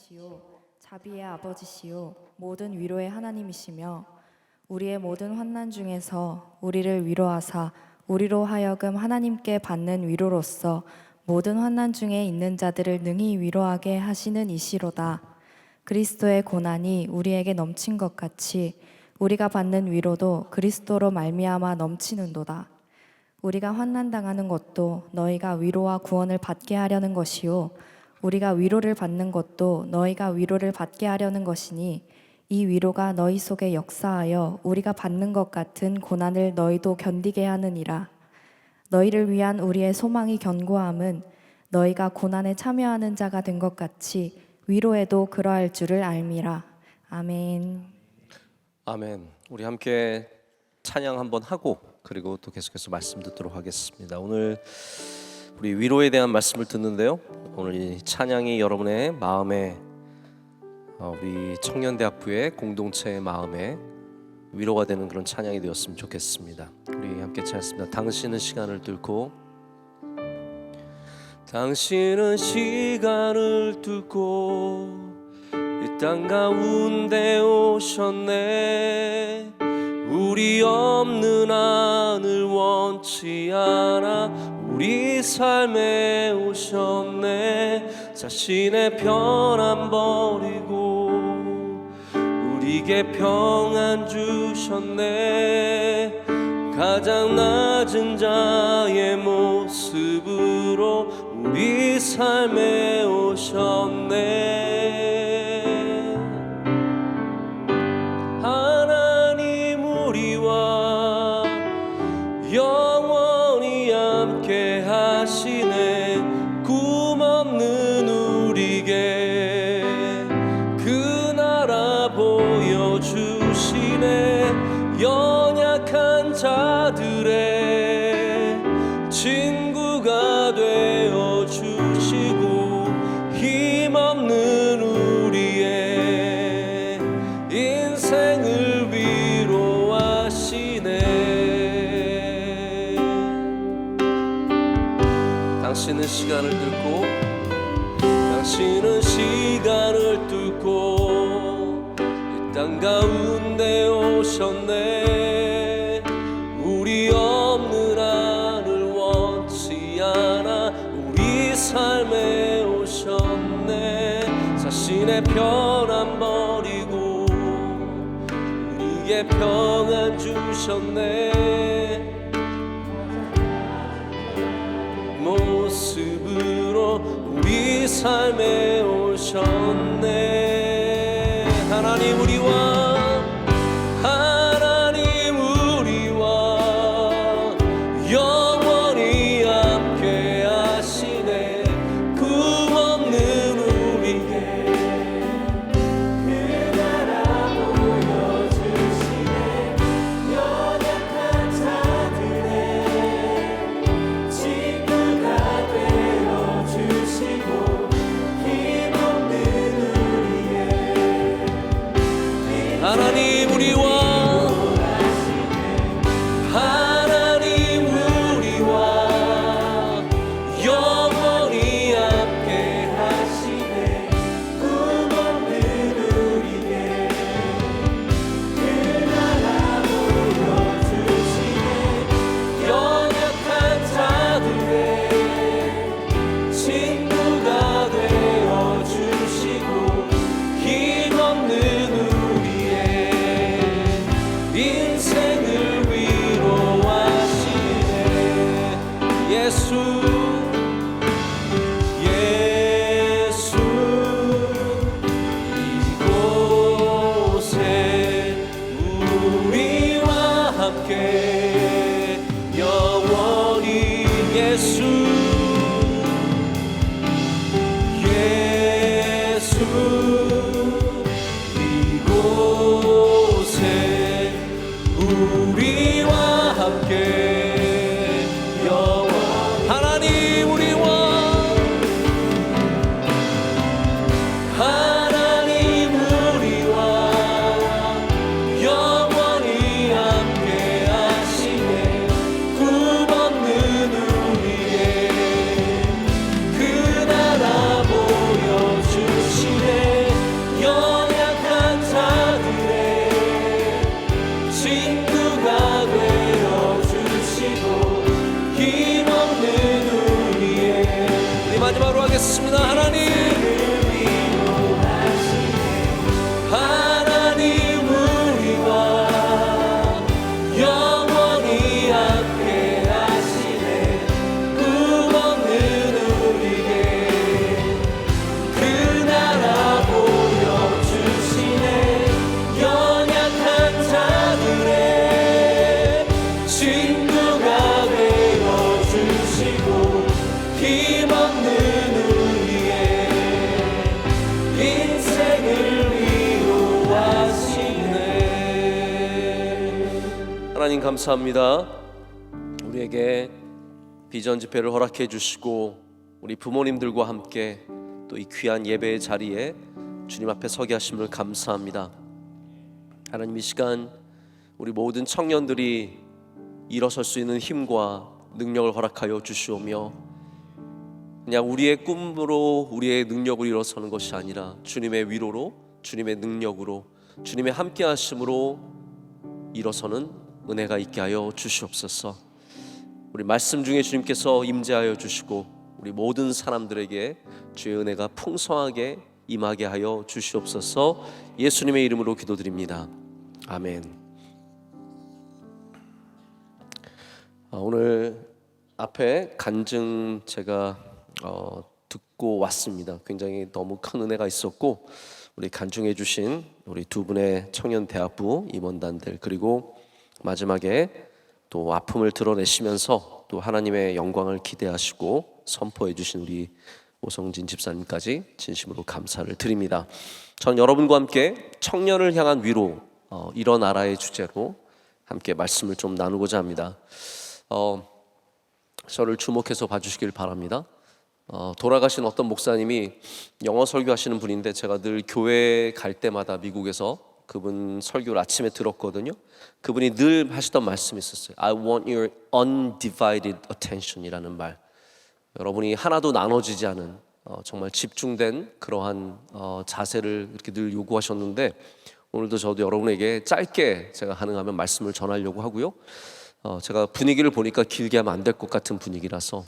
하나님이시요 자비의 아버지시요 모든 위로의 하나님이시며 우리의 모든 환난 중에서 우리를 위로하사 우리로 하여금 하나님께 받는 위로로서 모든 환난 중에 있는 자들을 능히 위로하게 하시는 이시로다. 그리스도의 고난이 우리에게 넘친 것 같이 우리가 받는 위로도 그리스도로 말미암아 넘치는도다. 우리가 환난 당하는 것도 너희가 위로와 구원을 받게 하려는 것이요 우리가 위로를 받는 것도 너희가 위로를 받게 하려는 것이니 이 위로가 너희 속에 역사하여 우리가 받는 것 같은 고난을 너희도 견디게 하느니라. 너희를 위한 우리의 소망이 견고함은 너희가 고난에 참여하는 자가 된 것 같이 위로에도 그러할 줄을 알미라. 아멘. 아멘. 우리 함께 찬양 한번 하고 그리고 또 계속해서 말씀 듣도록 하겠습니다. 오늘 우리 위로에 대한 말씀을 듣는데요, 오늘 이 찬양이 여러분의 마음에 우리 청년대학부의 공동체의 마음에 위로가 되는 그런 찬양이 되었으면 좋겠습니다. 우리 함께 찬양했습니다. 당신은 시간을 뚫고, 당신은 시간을 뚫고 이 땅 가운데 오셨네. 우리 없는 하늘 원치 않아 우리 삶에 오셨네. 자신의 편안 버리고 우리에게 평안 주셨네. 가장 낮은 자의 모습으로 우리 삶에 오셨네. 하나님 우리와 영원히 함께 하시네. 꿈없는 우리에게 그 나라 보여주시네. 연약한 자들의 친구가 되어주시고 힘없는 우리의 인생을 위로하시네. 당신은 시간을 뚫고, 당신은 시간을 뚫고 이 땅 가운데 오셨네. 우리 없는 하늘 원치 않아 우리 삶에 오셨네. 자신의 편안 버리고 우리에게 평안 주셨네. 모습으로 우리 삶에 오셨네. 하나님 우리와 영원히 함께 하시네. 꿈없는 우리에게 그 나라 보여주시네. 연약한 자들의 친구가 되어주시고 힘없는 우리의 하나님 우리와 우리와 함께 영원 하나님 힘없는 우리의 인생을 위로하시네. 하나님 감사합니다. 우리에게 비전 집회를 허락해 주시고 우리 부모님들과 함께 또 이 귀한 예배의 자리에 주님 앞에 서게 하심을 감사합니다. 하나님, 이 시간 우리 모든 청년들이 일어설 수 있는 힘과 능력을 허락하여 주시오며, 그냥 우리의 꿈으로 우리의 능력을 일어서는 것이 아니라 주님의 위로로, 주님의 능력으로, 주님의 함께 하심으로 일어서는 은혜가 있게 하여 주시옵소서. 우리 말씀 중에 주님께서 임재하여 주시고 우리 모든 사람들에게 주의 은혜가 풍성하게 임하게 하여 주시옵소서. 예수님의 이름으로 기도드립니다. 아멘. 오늘 앞에 간증 제가 듣고 왔습니다. 굉장히 너무 큰 은혜가 있었고, 우리 간증해 주신 우리 두 분의 청년대학부 임원단들, 그리고 마지막에 또 아픔을 드러내시면서 또 하나님의 영광을 기대하시고 선포해 주신 우리 오성진 집사님까지 진심으로 감사를 드립니다. 전 여러분과 함께 청년을 향한 위로, 일어나라의 주제로 함께 말씀을 좀 나누고자 합니다. 저를 주목해서 봐주시길 바랍니다. 돌아가신 어떤 목사님이 영어 설교하시는 분인데, 제가 늘 교회 갈 때마다 미국에서 그분 설교를 아침에 들었거든요. 그분이 늘 하시던 말씀이 있었어요. I want your undivided attention이라는 말. 여러분이 하나도 나눠지지 않은 정말 집중된 그러한 자세를 이렇게 늘 요구하셨는데, 오늘도 저도 여러분에게 짧게 제가 가능하면 말씀을 전하려고 하고요. 제가 분위기를 보니까 길게 하면 안 될 것 같은 분위기라서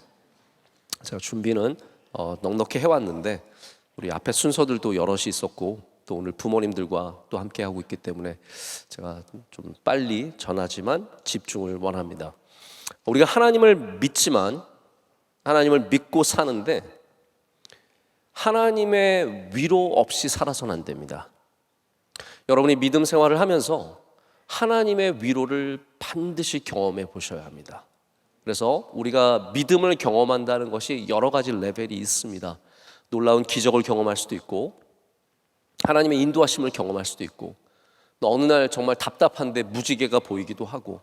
제가 준비는 넉넉히 해왔는데, 우리 앞에 순서들도 여럿이 있었고 또 오늘 부모님들과 또 함께 하고 있기 때문에 제가 좀 빨리 전하지만 집중을 원합니다. 우리가 하나님을 믿지만, 하나님을 믿고 사는데 하나님의 위로 없이 살아서는 안 됩니다. 여러분이 믿음 생활을 하면서 하나님의 위로를 반드시 경험해 보셔야 합니다. 그래서 우리가 믿음을 경험한다는 것이 여러 가지 레벨이 있습니다. 놀라운 기적을 경험할 수도 있고, 하나님의 인도하심을 경험할 수도 있고, 또 어느 날 정말 답답한데 무지개가 보이기도 하고,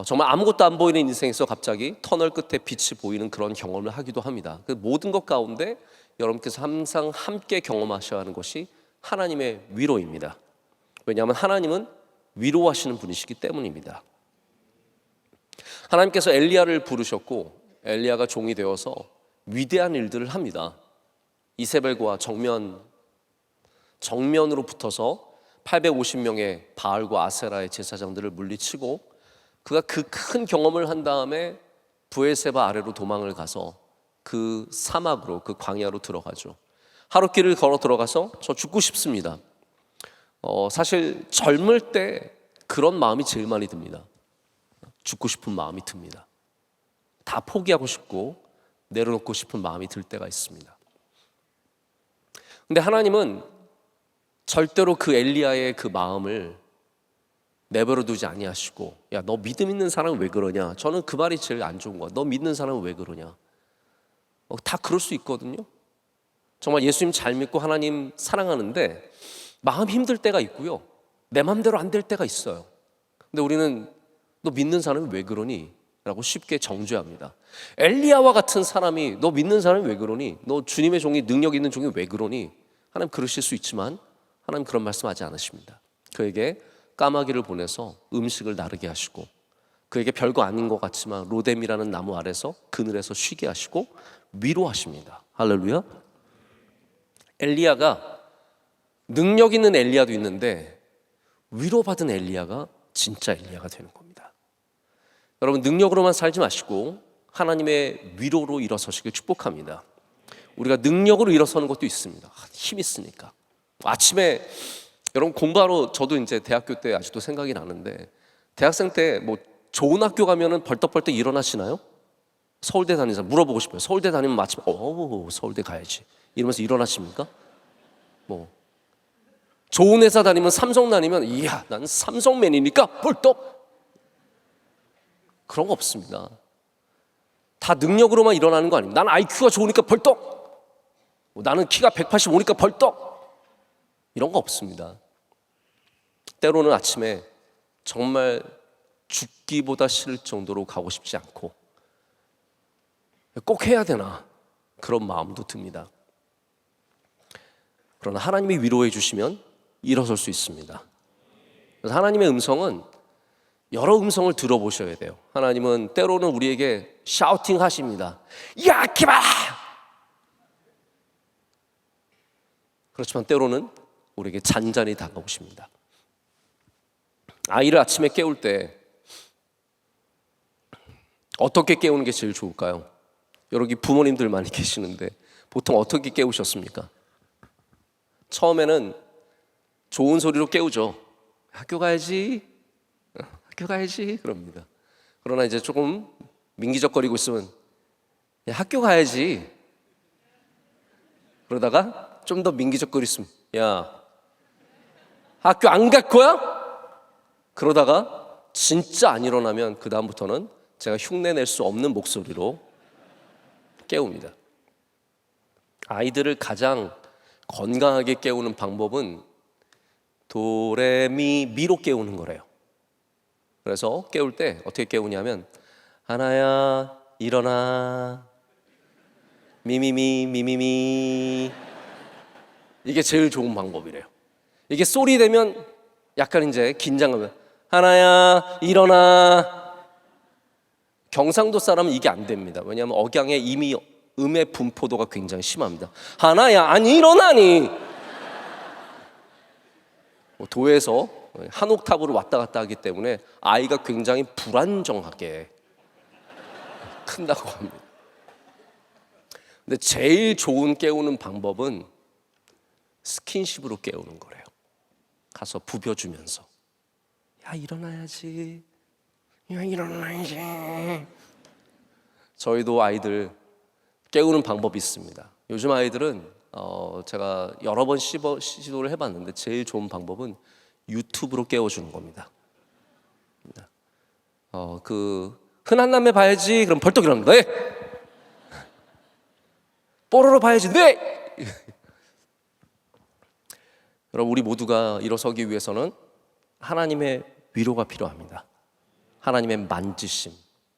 정말 아무것도 안 보이는 인생에서 갑자기 터널 끝에 빛이 보이는 그런 경험을 하기도 합니다. 그 모든 것 가운데 여러분께서 항상 함께 경험하셔야 하는 것이 하나님의 위로입니다. 왜냐하면 하나님은 위로하시는 분이시기 때문입니다. 하나님께서 엘리야를 부르셨고 엘리야가 종이 되어서 위대한 일들을 합니다. 이세벨과 정면으로 붙어서 850명의 바알과 아세라의 제사장들을 물리치고, 그가 그 큰 경험을 한 다음에 부엘세바 아래로 도망을 가서 그 사막으로, 그 광야로 들어가죠. 하룻길을 걸어 들어가서 저 죽고 싶습니다. 사실 젊을 때 그런 마음이 제일 많이 듭니다. 죽고 싶은 마음이 듭니다. 다 포기하고 싶고 내려놓고 싶은 마음이 들 때가 있습니다. 근데 하나님은 절대로 그 엘리야의 그 마음을 내버려 두지 아니하시고, 야, 너 믿음 있는 사람은 왜 그러냐? 저는 그 말이 제일 안 좋은 거야. 너 믿는 사람은 왜 그러냐? 다 그럴 수 있거든요. 정말 예수님 잘 믿고 하나님 사랑하는데 마음 힘들 때가 있고요, 내 마음대로 안 될 때가 있어요. 근데 우리는 너 믿는 사람이 왜 그러니? 라고 쉽게 정죄합니다. 엘리야와 같은 사람이 너 믿는 사람이 왜 그러니? 너 주님의 종이 능력 있는 종이 왜 그러니? 하나님 그러실 수 있지만 하나님 그런 말씀하지 않으십니다. 그에게 까마귀를 보내서 음식을 나르게 하시고, 그에게 별거 아닌 것 같지만 로뎀이라는 나무 아래서 그늘에서 쉬게 하시고 위로하십니다. 할렐루야. 엘리야가 능력 있는 엘리야도 있는데 위로받은 엘리야가 진짜 엘리야가 되는 겁니다. 여러분, 능력으로만 살지 마시고 하나님의 위로로 일어서시길 축복합니다. 우리가 능력으로 일어서는 것도 있습니다. 힘 있으니까. 아침에 여러분 공부하러, 저도 이제 대학교 때 아직도 생각이 나는데, 대학생 때 뭐 좋은 학교 가면은 벌떡벌떡 일어나시나요? 서울대 다니는 사람 물어보고 싶어요. 서울대 다니면 마침 서울대 가야지 이러면서 일어나십니까? 뭐 좋은 회사 다니면, 삼성 다니면 이야 나는 삼성맨이니까 벌떡, 그런 거 없습니다. 다 능력으로만 일어나는 거 아닙니다. 나는 IQ가 좋으니까 벌떡, 나는 키가 185니까 벌떡, 이런 거 없습니다. 때로는 아침에 정말 죽기보다 싫을 정도로 가고 싶지 않고 꼭 해야 되나 그런 마음도 듭니다. 그러나 하나님이 위로해 주시면 일어설 수 있습니다. 그래서 하나님의 음성은 여러 음성을 들어보셔야 돼요. 하나님은 때로는 우리에게 샤우팅 하십니다. 야, 기봐! 그렇지만 때로는 우리에게 잔잔히 다가오십니다. 아이를 아침에 깨울 때 어떻게 깨우는 게 제일 좋을까요? 여기 부모님들 많이 계시는데 보통 어떻게 깨우셨습니까? 처음에는 좋은 소리로 깨우죠. 학교 가야지, 학교 가야지 그럽니다. 그러나 이제 조금 민기적거리고 있으면 야, 학교 가야지. 그러다가 좀 더 민기적거리면 야, 학교 안 갈 거야? 그러다가 진짜 안 일어나면 그 다음부터는 제가 흉내낼 수 없는 목소리로 깨웁니다. 아이들을 가장 건강하게 깨우는 방법은 도레미미로 깨우는 거래요. 그래서 깨울 때 어떻게 깨우냐면 하나야 일어나, 미미미 미미미, 이게 제일 좋은 방법이래요. 이게 소리 되면 약간 이제 긴장하면 하나야 일어나. 경상도 사람은 이게 안 됩니다. 왜냐하면 억양에 이미 음의 분포도가 굉장히 심합니다. 하나야 안 일어나니. 도에서 한 옥탑으로 왔다 갔다 하기 때문에 아이가 굉장히 불안정하게 큰다고 합니다. 근데 제일 좋은 깨우는 방법은 스킨십으로 깨우는 거래요. 가서 부벼주면서 야 일어나야지, 야 일어나야지. 저희도 아이들 깨우는 방법이 있습니다. 요즘 아이들은 제가 여러 번 시도를 해봤는데 제일 좋은 방법은 유튜브로 깨워주는 겁니다. 그 흔한 남매 봐야지. 그럼 벌떡 일어납니다. 네. 뽀로로 봐야지. 네. 여러분 우리 모두가 일어서기 위해서는 하나님의 위로가 필요합니다. 하나님의 만지심,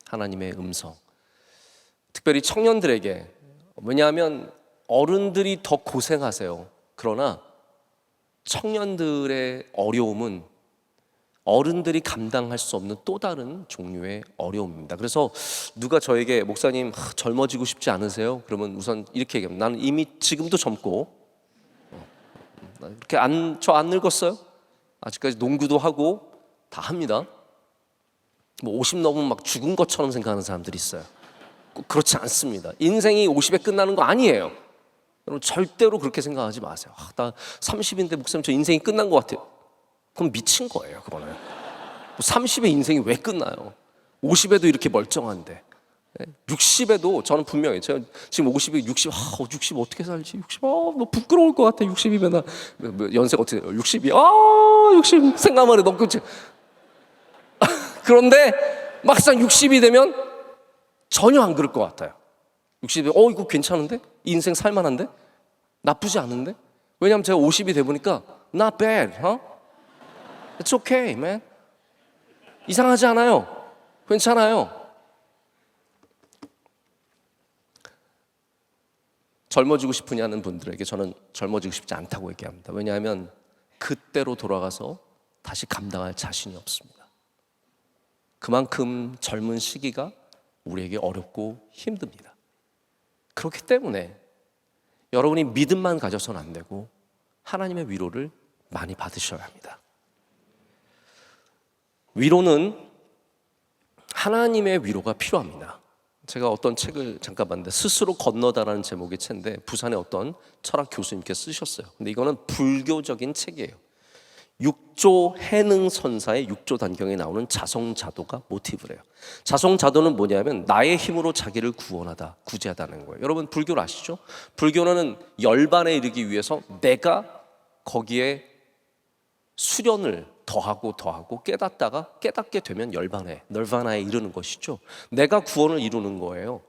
하나님의 음성. 특별히 청년들에게, 왜냐하면 어른들이 더 고생하세요. 그러나 청년들의 어려움은 어른들이 감당할 수 없는 또 다른 종류의 어려움입니다. 그래서 누가 저에게 목사님 젊어지고 싶지 않으세요? 그러면 우선 이렇게 얘기합니다. 나는 이미 지금도 젊고 이렇게 저 안 늙었어요? 아직까지 농구도 하고 다 합니다. 뭐 50 넘으면 막 죽은 것처럼 생각하는 사람들이 있어요. 꼭 그렇지 않습니다. 인생이 50에 끝나는 거 아니에요. 여러분 절대로 그렇게 생각하지 마세요. 나 30인데 목사님 저 인생이 끝난 것 같아요. 그럼 미친 거예요. 그거는 30에 인생이 왜 끝나요? 50에도 이렇게 멀쩡한데 60에도 저는 분명히 제가 지금 50에 60 어떻게 살지? 60 너무 부끄러울 것 같아. 60이면 나 연세가 어떻게 돼요? 60이 60 생각만 해도 너무 그런데 막상 60이 되면 전혀 안 그럴 것 같아요. 60이 이거 괜찮은데? 이 인생 살만한데? 나쁘지 않은데? 왜냐하면 제가 50이 돼 보니까 not bad, It's okay, man. 이상하지 않아요. 괜찮아요. 젊어지고 싶으냐는 분들에게 저는 젊어지고 싶지 않다고 얘기합니다. 왜냐하면 그때로 돌아가서 다시 감당할 자신이 없습니다. 그만큼 젊은 시기가 우리에게 어렵고 힘듭니다. 그렇기 때문에 여러분이 믿음만 가져서는 안 되고 하나님의 위로를 많이 받으셔야 합니다. 위로는 하나님의 위로가 필요합니다. 제가 어떤 책을 잠깐 봤는데 스스로 건너다라는 제목의 책인데 부산의 어떤 철학 교수님께서 쓰셨어요. 근데 이거는 불교적인 책이에요. 육조 해능선사의 육조 단경에 나오는 자성자도가 모티브래요. 자성자도는 뭐냐면 나의 힘으로 자기를 구원하다, 구제하다는 거예요. 여러분 불교를 아시죠? 불교는 열반에 이르기 위해서 내가 거기에 수련을 더하고 깨닫다가 깨닫게 되면 열반에 널바나에 이르는 것이죠. 내가 구원을 이루는 거예요.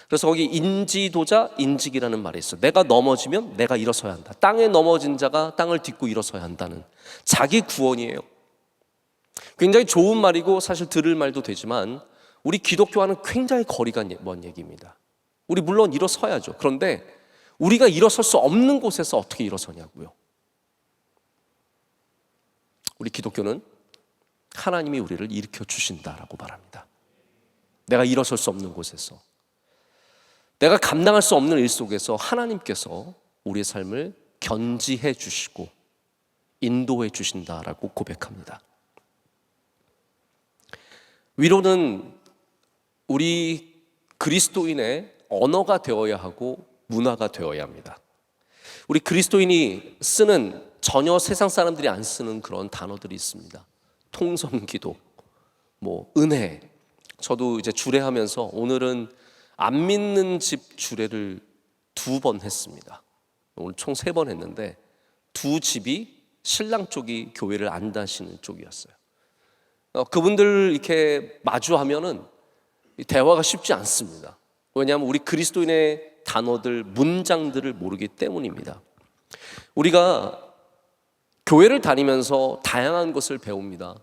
그래서 거기 인지도자 인직이라는 말이 있어요. 내가 넘어지면 내가 일어서야 한다. 땅에 넘어진 자가 땅을 딛고 일어서야 한다는 자기 구원이에요. 굉장히 좋은 말이고 사실 들을 말도 되지만 우리 기독교와는 굉장히 거리가 먼 얘기입니다. 우리 물론 일어서야죠. 그런데 우리가 일어설 수 없는 곳에서 어떻게 일어서냐고요. 우리 기독교는 하나님이 우리를 일으켜 주신다라고 말합니다. 내가 일어설 수 없는 곳에서, 내가 감당할 수 없는 일 속에서 하나님께서 우리의 삶을 견지해 주시고 인도해 주신다라고 고백합니다. 위로는 우리 그리스도인의 언어가 되어야 하고 문화가 되어야 합니다. 우리 그리스도인이 쓰는 전혀 세상 사람들이 안 쓰는 그런 단어들이 있습니다. 통성기도, 은혜. 저도 이제 주례하면서 오늘은 안 믿는 집 주례를 2번 했습니다. 오늘 총 3번 했는데 2집이 신랑 쪽이 교회를 안 다니시는 쪽이었어요. 그분들 이렇게 마주하면은 대화가 쉽지 않습니다. 왜냐하면 우리 그리스도인의 단어들, 문장들을 모르기 때문입니다. 우리가 교회를 다니면서 다양한 것을 배웁니다.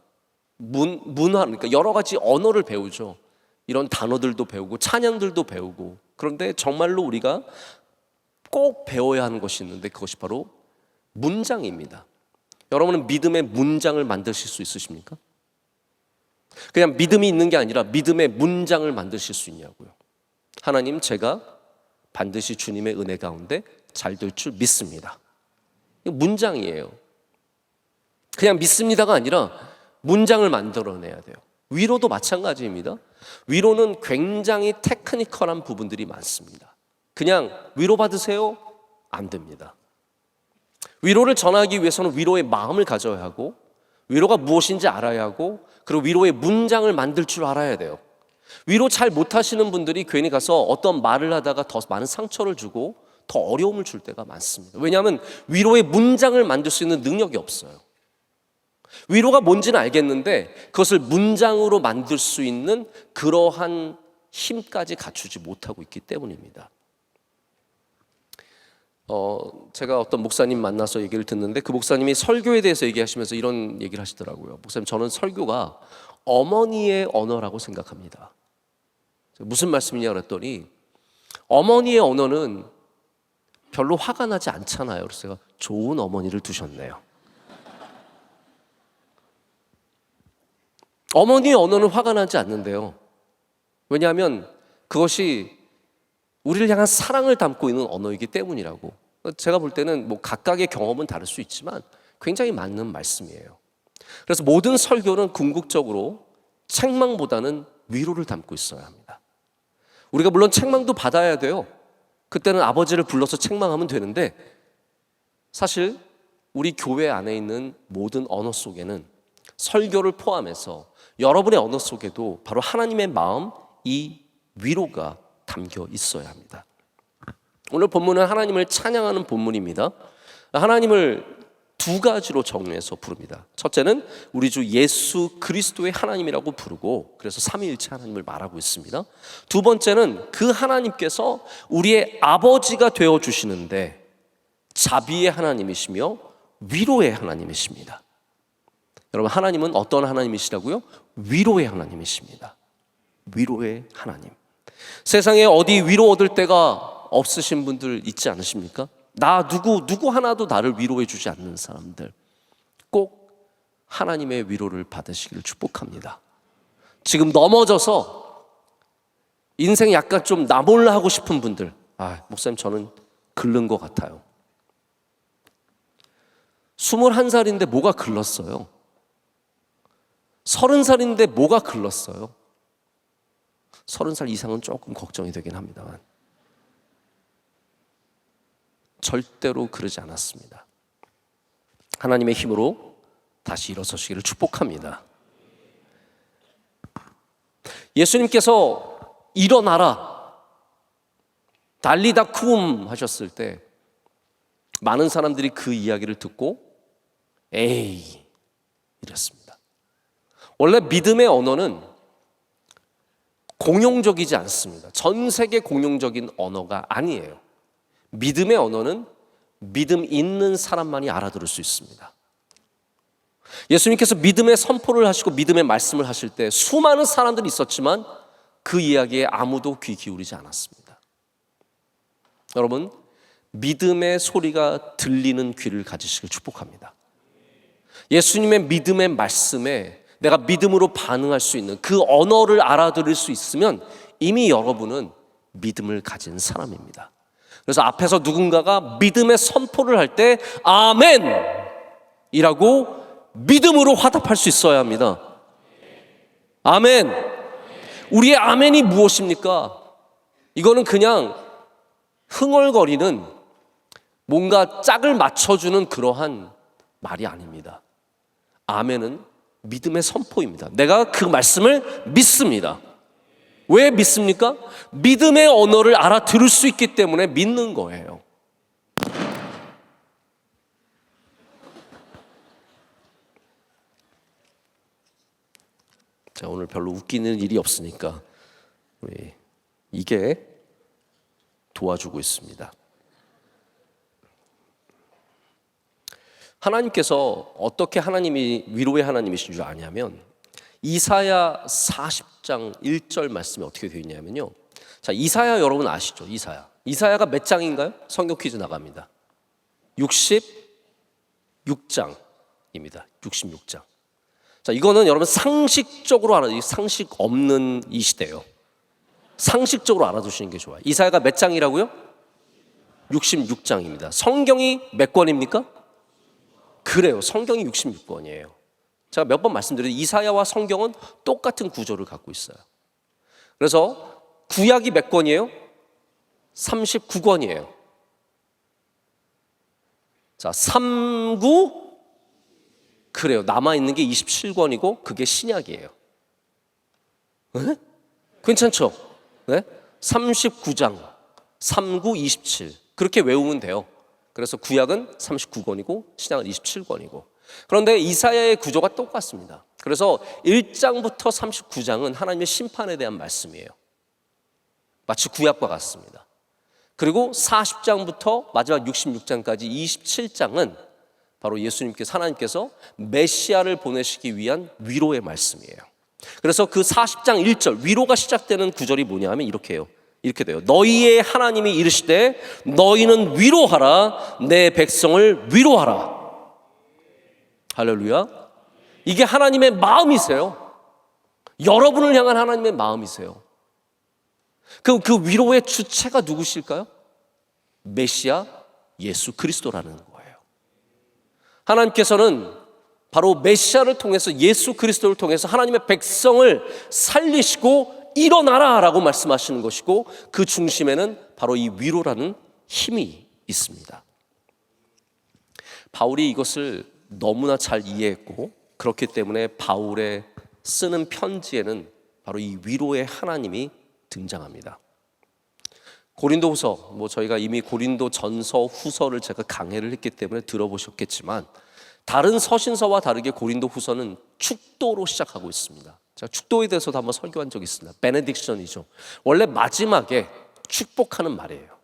문화, 그러니까 여러 가지 언어를 배우죠. 이런 단어들도 배우고 찬양들도 배우고. 그런데 정말로 우리가 꼭 배워야 하는 것이 있는데 그것이 바로 문장입니다. 여러분은 믿음의 문장을 만드실 수 있으십니까? 그냥 믿음이 있는 게 아니라 믿음의 문장을 만드실 수 있냐고요. 하나님, 제가 반드시 주님의 은혜 가운데 잘 될 줄 믿습니다. 이거 문장이에요. 그냥 믿습니다가 아니라 문장을 만들어내야 돼요. 위로도 마찬가지입니다. 위로는 굉장히 테크니컬한 부분들이 많습니다. 그냥 위로받으세요? 안 됩니다. 위로를 전하기 위해서는 위로의 마음을 가져야 하고, 위로가 무엇인지 알아야 하고, 그리고 위로의 문장을 만들 줄 알아야 돼요. 위로 잘 못하시는 분들이 괜히 가서 어떤 말을 하다가 더 많은 상처를 주고 더 어려움을 줄 때가 많습니다. 왜냐하면 위로의 문장을 만들 수 있는 능력이 없어요. 위로가 뭔지는 알겠는데 그것을 문장으로 만들 수 있는 그러한 힘까지 갖추지 못하고 있기 때문입니다. 제가 어떤 목사님 만나서 얘기를 듣는데 그 목사님이 설교에 대해서 얘기하시면서 이런 얘기를 하시더라고요. 목사님, 저는 설교가 어머니의 언어라고 생각합니다. 무슨 말씀이냐 그랬더니 어머니의 언어는 별로 화가 나지 않잖아요. 그래서 제가 좋은 어머니를 두셨네요. 어머니의 언어는 화가 나지 않는데요. 왜냐하면 그것이 우리를 향한 사랑을 담고 있는 언어이기 때문이라고. 제가 볼 때는 각각의 경험은 다를 수 있지만 굉장히 맞는 말씀이에요. 그래서 모든 설교는 궁극적으로 책망보다는 위로를 담고 있어야 합니다. 우리가 물론 책망도 받아야 돼요. 그때는 아버지를 불러서 책망하면 되는데 사실 우리 교회 안에 있는 모든 언어 속에는 설교를 포함해서 여러분의 언어 속에도 바로 하나님의 마음, 이 위로가 담겨 있어야 합니다. 오늘 본문은 하나님을 찬양하는 본문입니다. 하나님을 2가지로 정리해서 부릅니다. 첫째는 우리 주 예수 그리스도의 하나님이라고 부르고 그래서 삼위일체 하나님을 말하고 있습니다. 2번째는 그 하나님께서 우리의 아버지가 되어주시는데 자비의 하나님이시며 위로의 하나님이십니다. 여러분, 하나님은 어떤 하나님이시라고요? 위로의 하나님이십니다. 위로의 하나님. 세상에 어디 위로 얻을 데가 없으신 분들 있지 않으십니까? 누구 하나도 나를 위로해 주지 않는 사람들, 꼭 하나님의 위로를 받으시기를 축복합니다. 지금 넘어져서 인생 약간 좀 나 몰라 하고 싶은 분들, 목사님, 저는 글른 것 같아요. 21살인데 뭐가 글렀어요? 30살인데 뭐가 글렀어요? 30살 이상은 조금 걱정이 되긴 합니다만 절대로 그러지 않았습니다. 하나님의 힘으로 다시 일어서시기를 축복합니다. 예수님께서 일어나라, 달리다 쿰 하셨을 때 많은 사람들이 그 이야기를 듣고 에이 이랬습니다. 원래 믿음의 언어는 공용적이지 않습니다. 전 세계 공용적인 언어가 아니에요. 믿음의 언어는 믿음 있는 사람만이 알아들을 수 있습니다. 예수님께서 믿음의 선포를 하시고 믿음의 말씀을 하실 때 수많은 사람들이 있었지만 그 이야기에 아무도 귀 기울이지 않았습니다. 여러분, 믿음의 소리가 들리는 귀를 가지시길 축복합니다. 예수님의 믿음의 말씀에 내가 믿음으로 반응할 수 있는 그 언어를 알아들을 수 있으면 이미 여러분은 믿음을 가진 사람입니다. 그래서 앞에서 누군가가 믿음의 선포를 할 때 아멘! 이라고 믿음으로 화답할 수 있어야 합니다. 아멘! 우리의 아멘이 무엇입니까? 이거는 그냥 흥얼거리는 뭔가 짝을 맞춰주는 그러한 말이 아닙니다. 아멘은 믿음의 선포입니다. 내가 그 말씀을 믿습니다. 왜 믿습니까? 믿음의 언어를 알아들을 수 있기 때문에 믿는 거예요. 자, 오늘 별로 웃기는 일이 없으니까 이게 도와주고 있습니다. 하나님께서 어떻게 하나님이 위로의 하나님이신 줄 아냐면 이사야 40장 1절 말씀이 어떻게 되어 있냐면요. 자, 이사야 여러분 아시죠? 이사야가 몇 장인가요? 성경 퀴즈 나갑니다. 66장입니다. 66장. 자, 이거는 여러분 상식적으로 상식 없는 이 시대예요. 상식적으로 알아두시는 게 좋아요. 이사야가 몇 장이라고요? 66장입니다. 성경이 몇 권입니까? 그래요. 성경이 66권이에요. 제가 몇 번 말씀드렸는데 이사야와 성경은 똑같은 구조를 갖고 있어요. 그래서 구약이 몇 권이에요? 39권이에요. 자, 39 그래요. 남아있는 게 27권이고 그게 신약이에요. 네? 괜찮죠? 네? 39장 39, 27 그렇게 외우면 돼요. 그래서 구약은 39권이고 신약은 27권이고 그런데 이사야의 구조가 똑같습니다. 그래서 1장부터 39장은 하나님의 심판에 대한 말씀이에요. 마치 구약과 같습니다. 그리고 40장부터 마지막 66장까지 27장은 바로 하나님께서 메시아를 보내시기 위한 위로의 말씀이에요. 그래서 그 40장 1절 위로가 시작되는 구절이 뭐냐 하면 이렇게 해요. 이렇게 돼요. 너희의 하나님이 이르시되 너희는 위로하라 내 백성을 위로하라. 할렐루야. 이게 하나님의 마음이세요. 여러분을 향한 하나님의 마음이세요. 그 위로의 주체가 누구실까요? 메시아 예수 그리스도라는 거예요. 하나님께서는 바로 메시아를 통해서 예수 그리스도를 통해서 하나님의 백성을 살리시고 일어나라 라고 말씀하시는 것이고 그 중심에는 바로 이 위로라는 힘이 있습니다. 바울이 이것을 너무나 잘 이해했고 그렇기 때문에 바울의 쓰는 편지에는 바로 이 위로의 하나님이 등장합니다. 고린도후서 저희가 이미 고린도 전서 후서를 제가 강해를 했기 때문에 들어보셨겠지만 다른 서신서와 다르게 고린도 후서는 축도로 시작하고 있습니다. 제가 축도에 대해서도 한번 설교한 적이 있습니다. 베네딕션이죠. 원래 마지막에 축복하는 말이에요.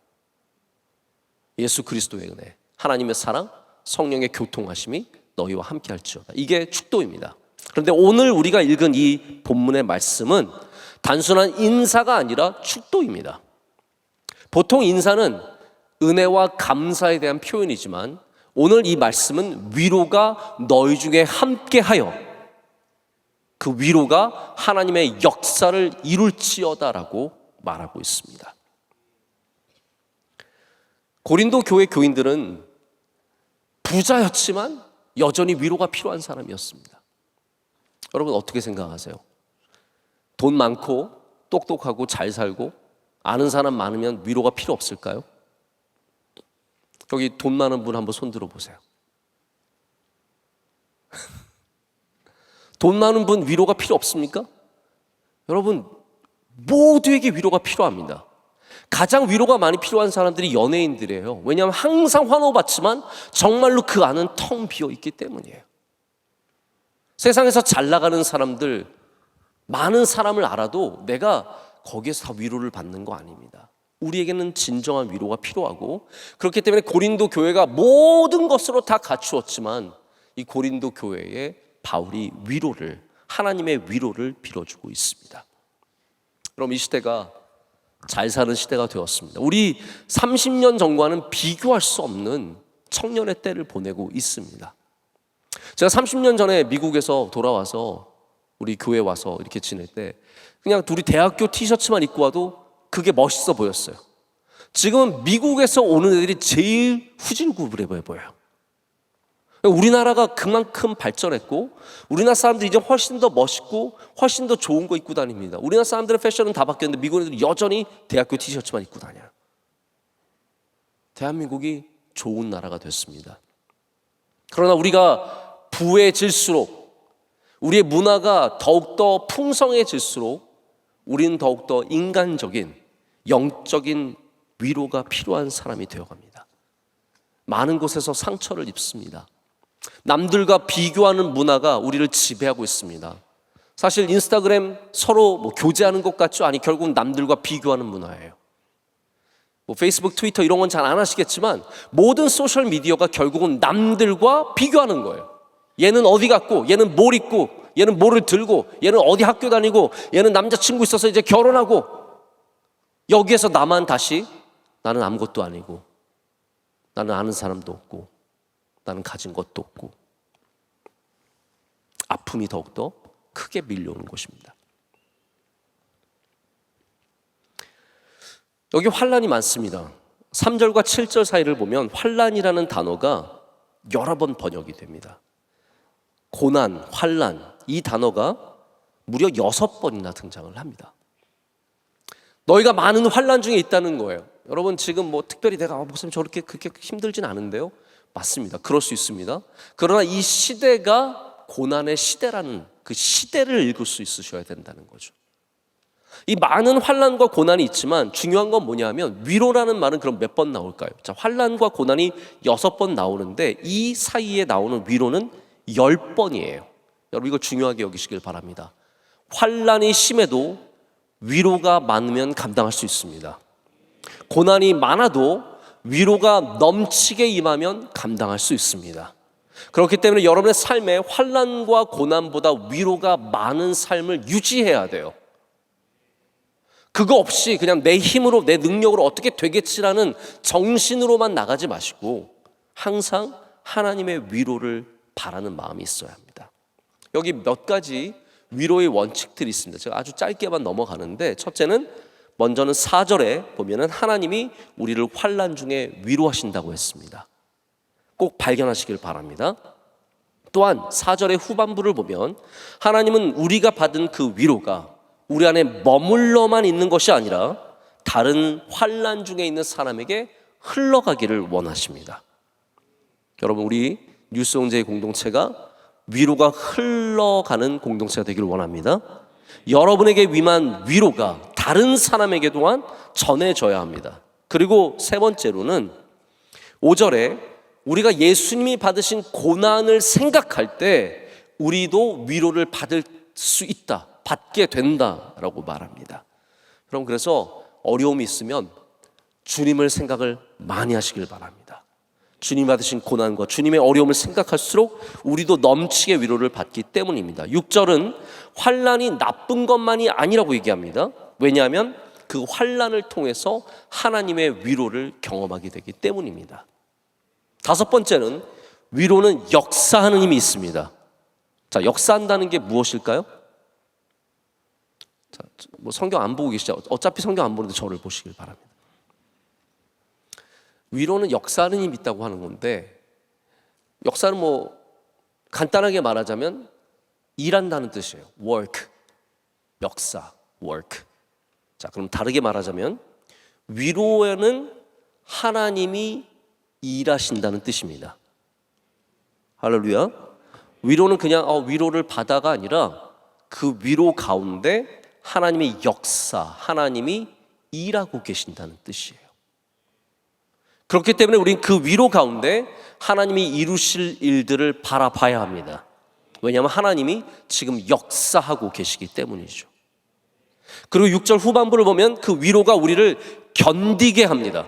예수 그리스도의 은혜, 하나님의 사랑, 성령의 교통하심이 너희와 함께 할지어다. 이게 축도입니다. 그런데 오늘 우리가 읽은 이 본문의 말씀은 단순한 인사가 아니라 축도입니다. 보통 인사는 은혜와 감사에 대한 표현이지만 오늘 이 말씀은 위로가 너희 중에 함께하여 그 위로가 하나님의 역사를 이룰지어다라고 말하고 있습니다. 고린도 교회 교인들은 부자였지만 여전히 위로가 필요한 사람이었습니다. 여러분 어떻게 생각하세요? 돈 많고 똑똑하고 잘 살고 아는 사람 많으면 위로가 필요 없을까요? 여기 돈 많은 분 한번 손 들어보세요. 돈 많은 분 위로가 필요 없습니까? 여러분 모두에게 위로가 필요합니다. 가장 위로가 많이 필요한 사람들이 연예인들이에요. 왜냐하면 항상 환호받지만 정말로 그 안은 텅 비어 있기 때문이에요. 세상에서 잘 나가는 사람들 많은 사람을 알아도 내가 거기에서 다 위로를 받는 거 아닙니다. 우리에게는 진정한 위로가 필요하고, 그렇기 때문에 고린도 교회가 모든 것으로 다 갖추었지만 이 고린도 교회에 바울이 하나님의 위로를 빌어주고 있습니다. 그럼 이 시대가 잘 사는 시대가 되었습니다. 우리 30년 전과는 비교할 수 없는 청년의 때를 보내고 있습니다. 제가 30년 전에 미국에서 돌아와서 우리 교회 와서 이렇게 지낼 때 그냥 둘이 대학교 티셔츠만 입고 와도 그게 멋있어 보였어요. 지금은 미국에서 오는 애들이 제일 후질구불해 보여요. 우리나라가 그만큼 발전했고 우리나라 사람들이 이제 훨씬 더 멋있고 훨씬 더 좋은 거 입고 다닙니다. 우리나라 사람들의 패션은 다 바뀌었는데 미국 애들은 여전히 대학교 티셔츠만 입고 다녀요. 대한민국이 좋은 나라가 됐습니다. 그러나 우리가 부해질수록, 우리의 문화가 더욱더 풍성해질수록 우리는 더욱더 인간적인 영적인 위로가 필요한 사람이 되어갑니다. 많은 곳에서 상처를 입습니다. 남들과 비교하는 문화가 우리를 지배하고 있습니다. 사실 인스타그램 서로 교제하는 것 같죠? 아니, 결국은 남들과 비교하는 문화예요. 페이스북, 트위터 이런 건 잘 안 하시겠지만 모든 소셜 미디어가 결국은 남들과 비교하는 거예요. 얘는 어디 갔고, 얘는 뭘 입고, 얘는 뭐를 들고, 얘는 어디 학교 다니고, 얘는 남자친구 있어서 이제 결혼하고, 여기에서 나만 다시 나는 아무것도 아니고, 나는 아는 사람도 없고, 나는 가진 것도 없고, 아픔이 더욱더 크게 밀려오는 것입니다. 여기 환난이 많습니다. 3절과 7절 사이를 보면 환난이라는 단어가 여러 번 번역이 됩니다. 고난, 환난, 이 단어가 무려 6번이나 등장을 합니다. 너희가 많은 환난 중에 있다는 거예요. 여러분 지금 특별히 내가 목사님 저렇게 그렇게 힘들진 않은데요. 맞습니다. 그럴 수 있습니다. 그러나 이 시대가 고난의 시대라는 그 시대를 읽을 수 있으셔야 된다는 거죠. 이 많은 환난과 고난이 있지만 중요한 건 뭐냐면 위로라는 말은 그럼 몇 번 나올까요? 자, 환난과 고난이 6번 나오는데 이 사이에 나오는 위로는 10번이에요. 여러분 이거 중요하게 여기시길 바랍니다. 환난이 심해도 위로가 많으면 감당할 수 있습니다. 고난이 많아도 위로가 넘치게 임하면 감당할 수 있습니다. 그렇기 때문에 여러분의 삶에 환난과 고난보다 위로가 많은 삶을 유지해야 돼요. 그거 없이 그냥 내 힘으로 내 능력으로 어떻게 되겠지라는 정신으로만 나가지 마시고 항상 하나님의 위로를 바라는 마음이 있어야 합니다. 여기 몇 가지 위로의 원칙들이 있습니다. 제가 아주 짧게만 넘어가는데 첫째는 먼저는 4절에 보면은 하나님이 우리를 환난 중에 위로하신다고 했습니다. 꼭 발견하시길 바랍니다. 또한 4절의 후반부를 보면 하나님은 우리가 받은 그 위로가 우리 안에 머물러만 있는 것이 아니라 다른 환난 중에 있는 사람에게 흘러가기를 원하십니다. 여러분 우리 뉴스홍제의 공동체가 위로가 흘러가는 공동체가 되기를 원합니다. 여러분에게 임한 위로가 다른 사람에게 또한 전해져야 합니다. 그리고 세 번째로는 5절에 우리가 예수님이 받으신 고난을 생각할 때 우리도 위로를 받을 수 있다, 받게 된다라고 말합니다. 그럼 그래서 어려움이 있으면 주님을 생각을 많이 하시길 바랍니다. 주님 받으신 고난과 주님의 어려움을 생각할수록 우리도 넘치게 위로를 받기 때문입니다. 6절은 환난이 나쁜 것만이 아니라고 얘기합니다. 왜냐하면 그 환난을 통해서 하나님의 위로를 경험하게 되기 때문입니다. 5번째는 위로는 역사하는 힘이 있습니다. 자, 역사한다는 게 무엇일까요? 자, 성경 안 보고 계시죠? 어차피 성경 안 보는데 저를 보시길 바랍니다. 위로는 역사하는 힘이 있다고 하는 건데 역사는 간단하게 말하자면 일한다는 뜻이에요. work, 역사, work. 자, 그럼 다르게 말하자면 위로에는 하나님이 일하신다는 뜻입니다. 할렐루야. 위로는 그냥 위로를 받아가 아니라 그 위로 가운데 하나님의 역사, 하나님이 일하고 계신다는 뜻이에요. 그렇기 때문에 우리는 그 위로 가운데 하나님이 이루실 일들을 바라봐야 합니다. 왜냐하면 하나님이 지금 역사하고 계시기 때문이죠. 그리고 6절 후반부를 보면 그 위로가 우리를 견디게 합니다.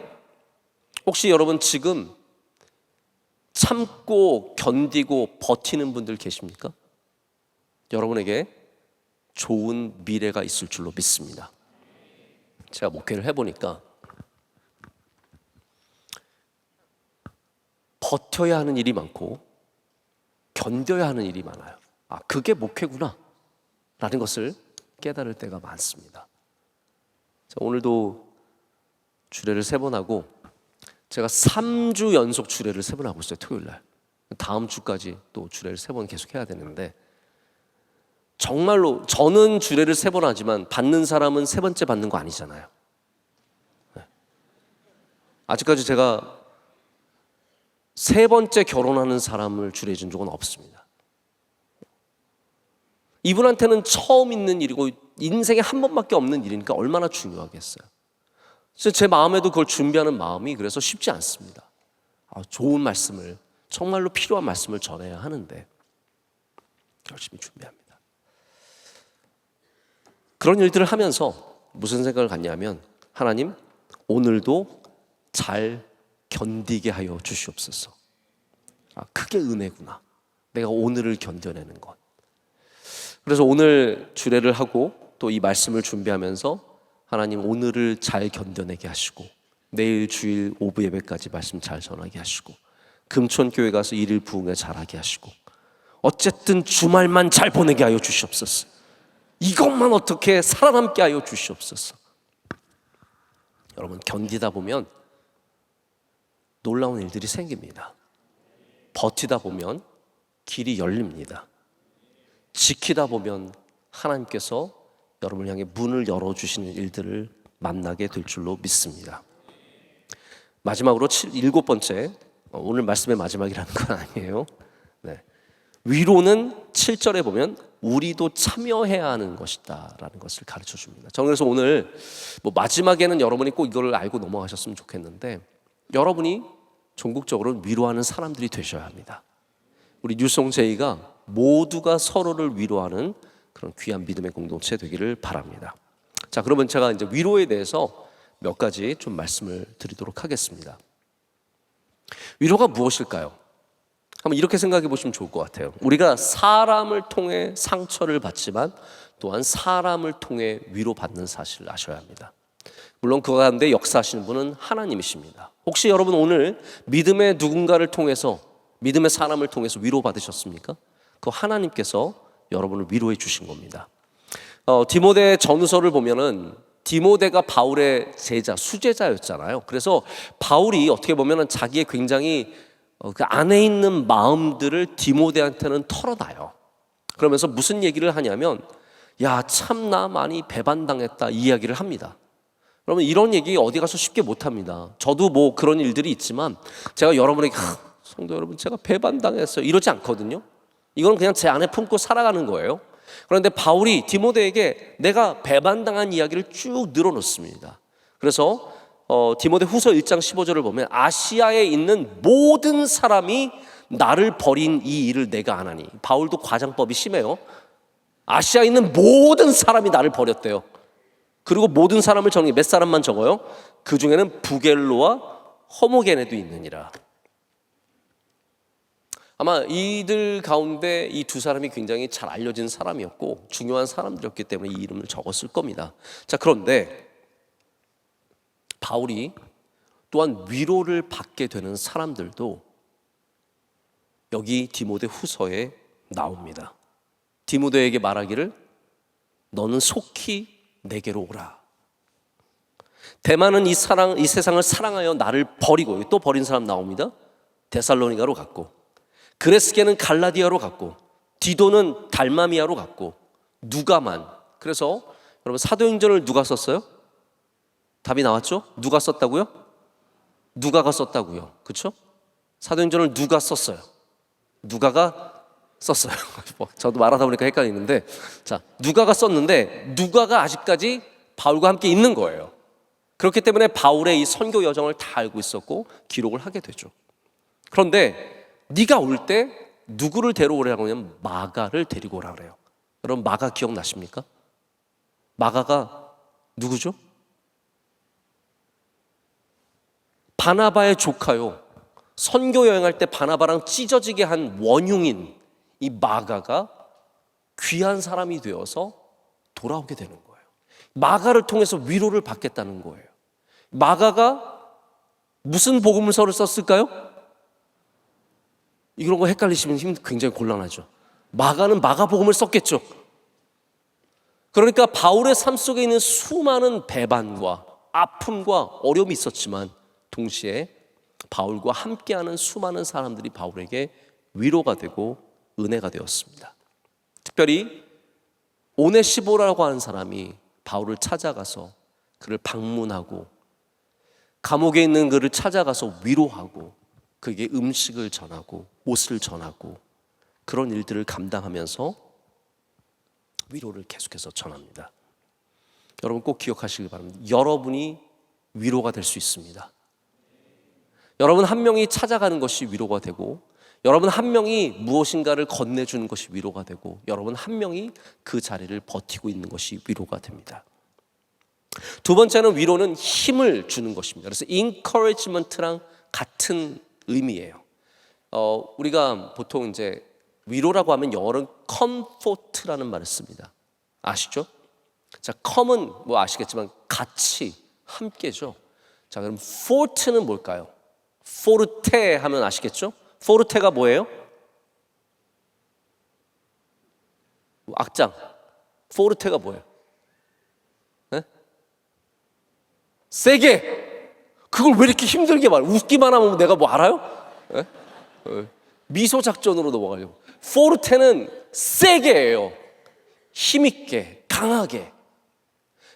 혹시 여러분 지금 참고 견디고 버티는 분들 계십니까? 여러분에게 좋은 미래가 있을 줄로 믿습니다. 제가 목회를 해보니까 버텨야 하는 일이 많고 견뎌야 하는 일이 많아요. 아, 그게 목회구나 라는 것을 깨달을 때가 많습니다. 자, 오늘도 주례를 3번 하고 제가 3주 연속 주례를 3번 하고 있어요. 토요일날. 다음 주까지 또 주례를 3번 계속 해야 되는데, 정말로 저는 주례를 3번 하지만 받는 사람은 3번째 받는 거 아니잖아요. 아직까지 제가 3번째 결혼하는 사람을 주례해 준 적은 없습니다. 이분한테는 처음 있는 일이고 인생에 한 번밖에 없는 일이니까 얼마나 중요하겠어요. 제 마음에도 그걸 준비하는 마음이 그래서 쉽지 않습니다. 좋은 말씀을, 정말로 필요한 말씀을 전해야 하는데 열심히 준비합니다. 그런 일들을 하면서 무슨 생각을 갖냐면, 하나님 오늘도 잘 견디게 하여 주시옵소서. 그게 은혜구나. 내가 오늘을 견뎌내는 것. 그래서 오늘 주례를 하고 또 이 말씀을 준비하면서 하나님 오늘을 잘 견뎌내게 하시고, 내일 주일 오후 예배까지 말씀 잘 전하게 하시고, 금촌교회 가서 일일 부흥회 잘하게 하시고, 어쨌든 주말만 잘 보내게 하여 주시옵소서. 이것만 어떻게 살아남게 하여 주시옵소서. 여러분, 견디다 보면 놀라운 일들이 생깁니다. 버티다 보면 길이 열립니다. 지키다 보면 하나님께서 여러분을 향해 문을 열어주시는 일들을 만나게 될 줄로 믿습니다. 마지막으로 7번째, 오늘 말씀의 마지막이라는 건 아니에요. 네. 위로는 7절에 보면 우리도 참여해야 하는 것이다 라는 것을 가르쳐 줍니다. 저는 그래서 오늘 마지막에는 여러분이 꼭 이걸 알고 넘어가셨으면 좋겠는데, 여러분이 전국적으로 위로하는 사람들이 되셔야 합니다. 우리 뉴송제이가 모두가 서로를 위로하는 그런 귀한 믿음의 공동체 되기를 바랍니다. 자, 그러면 제가 이제 위로에 대해서 몇 가지 좀 말씀을 드리도록 하겠습니다. 위로가 무엇일까요? 한번 이렇게 생각해 보시면 좋을 것 같아요. 우리가 사람을 통해 상처를 받지만 또한 사람을 통해 위로받는 사실을 아셔야 합니다. 물론 그 가운데 역사하시는 분은 하나님이십니다. 혹시 여러분 오늘 믿음의 누군가를 통해서, 믿음의 사람을 통해서 위로받으셨습니까? 그 하나님께서 여러분을 위로해 주신 겁니다. 디모데 전후서를 보면은 디모데가 바울의 제자, 수제자였잖아요. 그래서 바울이 어떻게 보면은 자기의 굉장히 그 안에 있는 마음들을 디모데한테는 털어놔요. 그러면서 무슨 얘기를 하냐면, 야, 참 나 많이 배반당했다, 이 이야기를 합니다. 그러면 이런 얘기 어디 가서 쉽게 못합니다. 저도 그런 일들이 있지만 제가 여러분에게 성도 여러분 제가 배반당했어요 이러지 않거든요. 이건 그냥 제 안에 품고 살아가는 거예요. 그런데 바울이 디모데에게 내가 배반당한 이야기를 쭉 늘어놓습니다. 그래서 디모데 후서 1장 15절을 보면, 아시아에 있는 모든 사람이 나를 버린 이 일을 내가 아나니. 바울도 과장법이 심해요. 아시아에 있는 모든 사람이 나를 버렸대요. 그리고 모든 사람을 정리, 몇 사람만 적어요? 그 중에는 부겔로와 허모게네도 있느니라. 아마 이들 가운데 이 두 사람이 굉장히 잘 알려진 사람이었고 중요한 사람들이었기 때문에 이 이름을 적었을 겁니다. 자, 그런데 바울이 또한 위로를 받게 되는 사람들도 여기 디모데 후서에 나옵니다. 디모데에게 말하기를 너는 속히 내게로 오라. 대만은 이 세상을 사랑하여 나를 버리고, 또 버린 사람 나옵니다. 데살로니가로 갔고, 그레스게는 갈라디아로 갔고, 디도는 달마미아로 갔고, 누가만. 그래서 여러분 사도행전을 누가 썼어요? 답이 나왔죠? 누가 썼다고요? 누가가 썼다고요. 그렇죠? 사도행전을 누가 썼어요? 누가가 썼어요. 저도 말하다 보니까 헷갈리는데, 자, 누가가 썼는데 누가가 아직까지 바울과 함께 있는 거예요. 그렇기 때문에 바울의 이 선교 여정을 다 알고 있었고 기록을 하게 되죠. 그런데 네가 올 때 누구를 데려오라고 하냐면 마가를 데리고 오라 그래요. 여러분 마가 기억나십니까? 마가가 누구죠? 바나바의 조카요. 선교 여행할 때 바나바랑 찢어지게 한 원흉인 이 마가가 귀한 사람이 되어서 돌아오게 되는 거예요. 마가를 통해서 위로를 받겠다는 거예요. 마가가 무슨 복음서를 썼을까요? 이런 거 헷갈리시면 굉장히 곤란하죠. 마가는 마가복음을 썼겠죠. 그러니까 바울의 삶 속에 있는 수많은 배반과 아픔과 어려움이 있었지만 동시에 바울과 함께하는 수많은 사람들이 바울에게 위로가 되고 은혜가 되었습니다. 특별히 오네시보라고 하는 사람이 바울을 찾아가서 그를 방문하고 감옥에 있는 그를 찾아가서 위로하고 그에게 음식을 전하고 옷을 전하고 그런 일들을 감당하면서 위로를 계속해서 전합니다. 여러분 꼭 기억하시기 바랍니다. 여러분이 위로가 될 수 있습니다. 여러분 한 명이 찾아가는 것이 위로가 되고, 여러분 한 명이 무엇인가를 건네주는 것이 위로가 되고, 여러분 한 명이 그 자리를 버티고 있는 것이 위로가 됩니다. 두 번째는 위로는 힘을 주는 것입니다. 그래서 encouragement랑 같은 의미예요. 우리가 보통 이제 위로라고 하면 영어로는 comfort라는 말을 씁니다. 아시죠? 자, com은 뭐 아시겠지만 같이, 함께죠. 자, 그럼 forte는 뭘까요? forte 하면 아시겠죠? forte가 뭐예요? 악장. forte가 뭐예요? 네? 세게. 그걸 왜 이렇게 힘들게 말해? 웃기만 하면 내가 뭐 알아요? 네? 미소 작전으로 넘어가려고. forte는 세게예요. 힘있게, 강하게.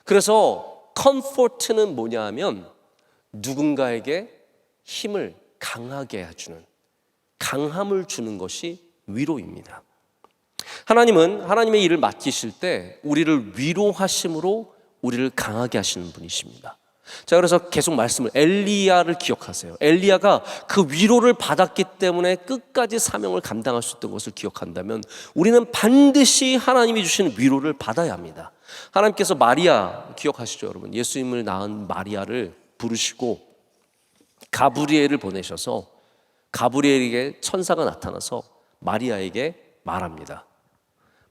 그래서 comfort는 뭐냐 하면 누군가에게 힘을 강하게 해주는, 강함을 주는 것이 위로입니다. 하나님은 하나님의 일을 맡기실 때 우리를 위로하심으로 우리를 강하게 하시는 분이십니다. 자, 그래서 계속 말씀을, 엘리야를 기억하세요. 엘리야가 그 위로를 받았기 때문에 끝까지 사명을 감당할 수 있던 것을 기억한다면 우리는 반드시 하나님이 주시는 위로를 받아야 합니다. 하나님께서 마리아 기억하시죠, 여러분? 예수님을 낳은 마리아를 부르시고 가브리엘을 보내셔서 가브리엘에게 천사가 나타나서 마리아에게 말합니다.